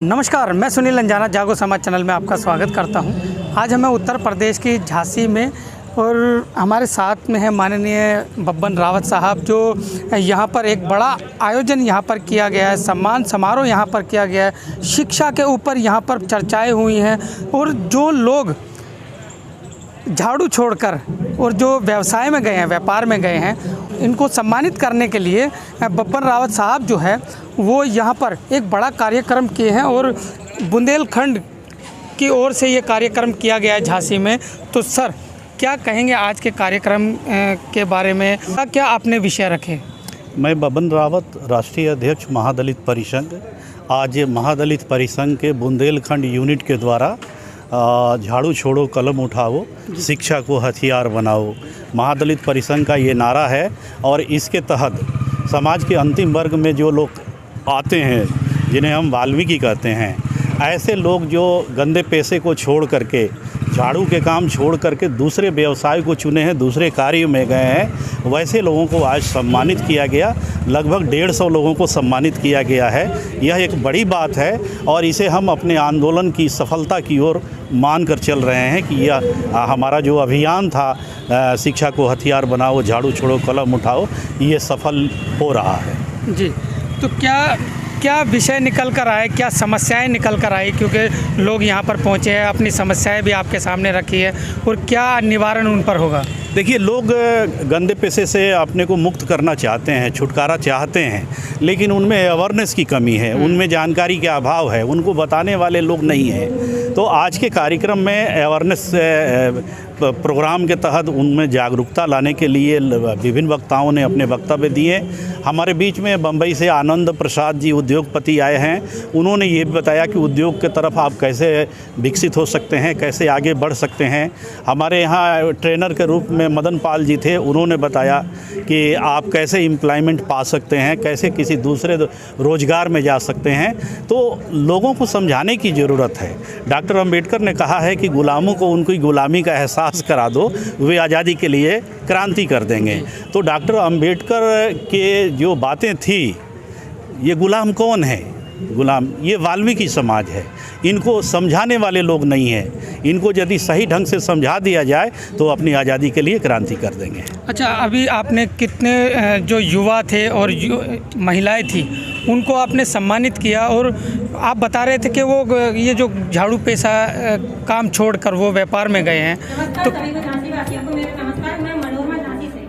नमस्कार, मैं सुनील अंजाना जागो समाज चैनल में आपका स्वागत करता हूं। आज हमें उत्तर प्रदेश की झांसी में और हमारे साथ में है माननीय बब्बन रावत साहब, जो यहां पर एक बड़ा आयोजन यहां पर किया गया है, सम्मान समारोह यहां पर किया गया है। शिक्षा के ऊपर यहां पर चर्चाएं हुई हैं और जो लोग झाड़ू छोड़कर और जो व्यवसाय में गए हैं, व्यापार में गए हैं, इनको सम्मानित करने के लिए बब्बन रावत साहब जो है वो यहाँ पर एक बड़ा कार्यक्रम किए हैं और बुंदेलखंड की ओर से ये कार्यक्रम किया गया है झांसी में। तो सर, क्या कहेंगे आज के कार्यक्रम के बारे में, क्या आपने विषय रखे? मैं बब्बन रावत, राष्ट्रीय अध्यक्ष महादलित परिसंघ। आज महादलित परिसंघ के बुंदेलखंड यूनिट के द्वारा झाड़ू छोड़ो कलम उठाओ, शिक्षा को हथियार बनाओ, महादलित परिसंघ का ये नारा है। और इसके तहत समाज के अंतिम वर्ग में जो लोग आते हैं, जिन्हें हम वाल्मीकि कहते हैं, ऐसे लोग जो गंदे पैसे को छोड़ करके, झाड़ू के काम छोड़ करके दूसरे व्यवसाय को चुने हैं, दूसरे कार्य में गए हैं, वैसे लोगों को आज सम्मानित किया गया। लगभग 150 लोगों को सम्मानित किया गया है। यह एक बड़ी बात है और इसे हम अपने आंदोलन की सफलता की ओर मान कर चल रहे हैं कि यह हमारा जो अभियान था, शिक्षा को हथियार बनाओ, झाड़ू छोड़ो कलम उठाओ, ये सफल हो रहा है। जी, तो क्या विषय निकल कर आए, क्या समस्याएं निकल कर आई? क्योंकि लोग यहाँ पर पहुँचे हैं, अपनी समस्याएं भी आपके सामने रखी है, और क्या निवारण उन पर होगा? देखिए, लोग गंदे पैसे से अपने को मुक्त करना चाहते हैं, छुटकारा चाहते हैं, लेकिन उनमें अवेयरनेस की कमी है, उनमें जानकारी का अभाव है, उनको बताने वाले लोग नहीं हैं। तो आज के कार्यक्रम में अवेयरनेस प्रोग्राम के तहत उनमें जागरूकता लाने के लिए विभिन्न वक्ताओं ने अपने वक्तव्य दिए। हमारे बीच में बम्बई से आनंद प्रसाद जी उद्योगपति आए हैं। उन्होंने ये भी बताया कि उद्योग के तरफ आप कैसे विकसित हो सकते हैं, कैसे आगे बढ़ सकते हैं। हमारे यहाँ ट्रेनर के रूप में मदन पाल जी थे, उन्होंने बताया कि आप कैसे एम्प्लॉयमेंट पा सकते हैं, कैसे किसी दूसरे रोज़गार में जा सकते हैं। तो लोगों को समझाने की ज़रूरत है। डॉक्टर अंबेडकर ने कहा है कि गुलामों को उनकी गुलामी का एहसास करा दो, वे आज़ादी के लिए क्रांति कर देंगे। तो डॉक्टर अंबेडकर के जो बातें थी, ये गुलाम कौन है? गुलाम ये वाल्मीकि समाज है। इनको समझाने वाले लोग नहीं हैं। इनको यदि सही ढंग से समझा दिया जाए तो अपनी आज़ादी के लिए क्रांति कर देंगे। अच्छा, अभी आपने कितने जो युवा थे और महिलाएं थी, उनको आपने सम्मानित किया, और आप बता रहे थे कि वो ये जो झाड़ू पेशा काम छोड़कर वो व्यापार में गए हैं। तो नमस्कार, मैं मनोरमा झांसी से।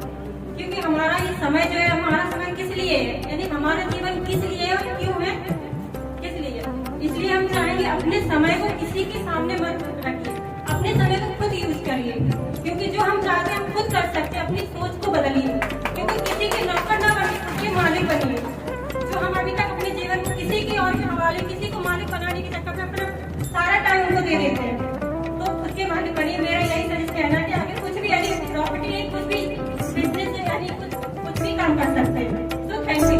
क्योंकि हमारा ये समय जो है, हमारा समय किस लिए है, यानी हमारा जीवन किस लिए है और क्यों है, किस लिए? इसलिए हम चाहेंगे अपने समय को किसी के सामने मत रखिए, अपने समय को खुद यूज करिए, क्योंकि जो हम चाहते हैं हम खुद कर सकते हैं। अपनी सोच को बदलिए, क्योंकि किसी के नौकर न बनिए, खुद के मालिक बनिए। जो हम अभी तक अपने जीवन को किसी के और के हवाले, किसी को मालिक बनाने के चक्कर में अपना सारा टाइम उनको दे देते हैं, तो खुद के मालिक बनिए। मेरा यही सजेस्ट कहना है कि आगे कुछ भी, यानी प्रॉपर्टी नहीं, कुछ भी बिजनेस है, यानी कुछ भी काम कर सकते हैं। तो थैंक यू।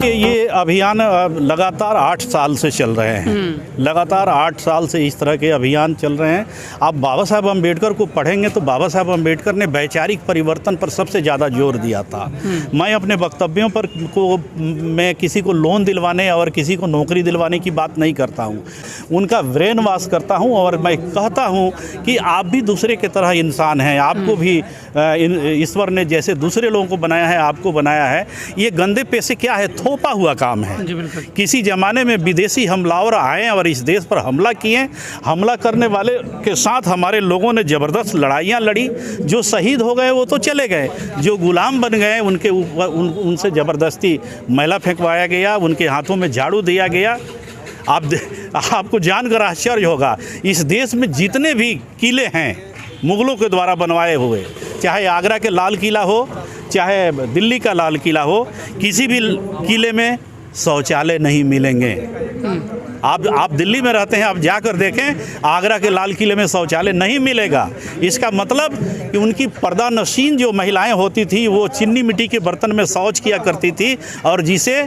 ये अभियान लगातार 8 साल से चल रहे हैं। लगातार 8 साल से इस तरह के अभियान चल रहे हैं। आप बाबा साहब अम्बेडकर को पढ़ेंगे तो बाबा साहब अम्बेडकर ने वैचारिक परिवर्तन पर सबसे ज़्यादा जोर दिया था। मैं अपने वक्तव्यों पर मैं किसी को लोन दिलवाने और किसी को नौकरी दिलवाने की बात नहीं करता हूँ, उनका ब्रेन वॉश करता हूँ। और मैं कहता हूँ कि आप भी दूसरे की तरह इंसान हैं, आपको भी ईश्वर ने जैसे दूसरे लोगों को बनाया है, आपको बनाया है। ये गंदे पैसे क्या है? थोपा हुआ काम है। किसी ज़माने में विदेशी हमलावर आए और इस देश पर हमला किए। हमला करने वाले के साथ हमारे लोगों ने ज़बरदस्त लड़ाइयाँ लड़ी। जो शहीद हो गए वो तो चले गए, जो गुलाम बन गए उनके ऊपर उनसे ज़बरदस्ती मैला फेंकवाया गया, उनके हाथों में झाड़ू दिया गया। आपको जानकर आश्चर्य होगा, इस देश में जितने भी किले हैं मुग़लों के द्वारा बनवाए हुए, चाहे आगरा के लाल किला हो, चाहे दिल्ली का लाल किला हो, किसी भी किले में शौचालय नहीं मिलेंगे। आप दिल्ली में रहते हैं, आप जाकर देखें, आगरा के लाल किले में शौचालय नहीं मिलेगा। इसका मतलब कि उनकी पर्दा नशीन जो महिलाएं होती थी वो चीनी मिट्टी के बर्तन में शौच किया करती थी, और जिसे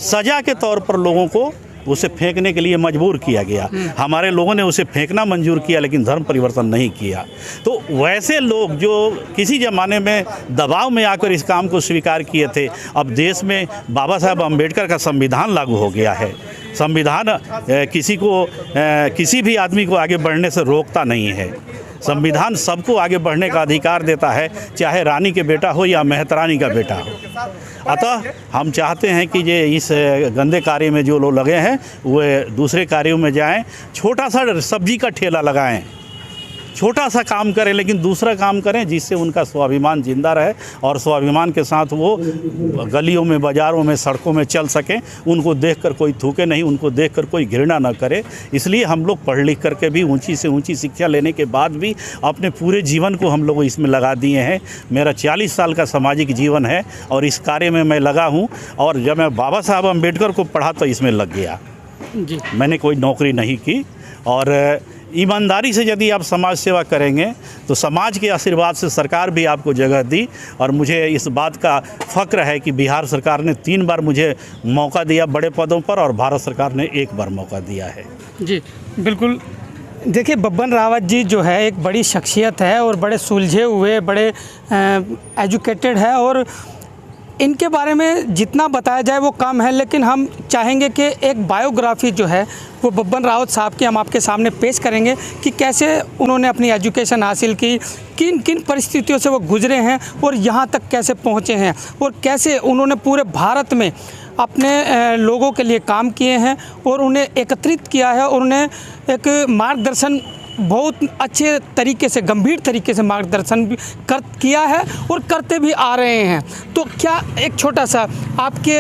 सज़ा के तौर पर लोगों को उसे फेंकने के लिए मजबूर किया गया। हमारे लोगों ने उसे फेंकना मंजूर किया, लेकिन धर्म परिवर्तन नहीं किया। तो वैसे लोग जो किसी ज़माने में दबाव में आकर इस काम को स्वीकार किए थे, अब देश में बाबा साहब अम्बेडकर का संविधान लागू हो गया है। संविधान किसी भी आदमी को आगे बढ़ने से रोकता नहीं है। संविधान सबको आगे बढ़ने का अधिकार देता है, चाहे रानी के बेटा हो या मेहतरानी का बेटा हो। अतः हम चाहते हैं कि ये इस गंदे कार्य में जो लोग लगे हैं वे दूसरे कार्यों में जाएं। छोटा सा सब्जी का ठेला लगाएं, छोटा सा काम करें, लेकिन दूसरा काम करें जिससे उनका स्वाभिमान जिंदा रहे और स्वाभिमान के साथ वो गलियों में, बाज़ारों में, सड़कों में चल सकें। उनको देखकर कोई थूके नहीं, उनको देखकर कोई घृणा न करे। इसलिए हम लोग पढ़ लिख करके भी ऊंची से ऊंची शिक्षा लेने के बाद भी अपने पूरे जीवन को हम लोग इसमें लगा दिए हैं। मेरा 40 साल का सामाजिक जीवन है और इस कार्य में मैं लगा हूँ। और जब मैं बाबा साहब अम्बेडकर को पढ़ा तो इसमें लग गया जी। मैंने कोई नौकरी नहीं की। और ईमानदारी से यदि आप समाज सेवा करेंगे तो समाज के आशीर्वाद से सरकार भी आपको जगह दी। और मुझे इस बात का फ़ख्र है कि बिहार सरकार ने 3 बार मुझे मौका दिया बड़े पदों पर, और भारत सरकार ने 1 बार मौका दिया है। जी बिल्कुल। देखिए, बब्बन रावत जी जो है एक बड़ी शख्सियत है और बड़े सुलझे हुए, बड़े एजुकेटेड है, और इनके बारे में जितना बताया जाए वो कम है। लेकिन हम चाहेंगे कि एक बायोग्राफी जो है वो बब्बन रावत साहब की हम आपके सामने पेश करेंगे कि कैसे उन्होंने अपनी एजुकेशन हासिल की, किन किन परिस्थितियों से वो गुजरे हैं और यहाँ तक कैसे पहुँचे हैं, और कैसे उन्होंने पूरे भारत में अपने लोगों के लिए काम किए हैं और उन्हें एकत्रित किया है, और उन्हें एक मार्गदर्शन बहुत अच्छे तरीके से, गंभीर तरीके से मार्गदर्शन भी किया है और करते भी आ रहे हैं। तो क्या एक छोटा सा आपके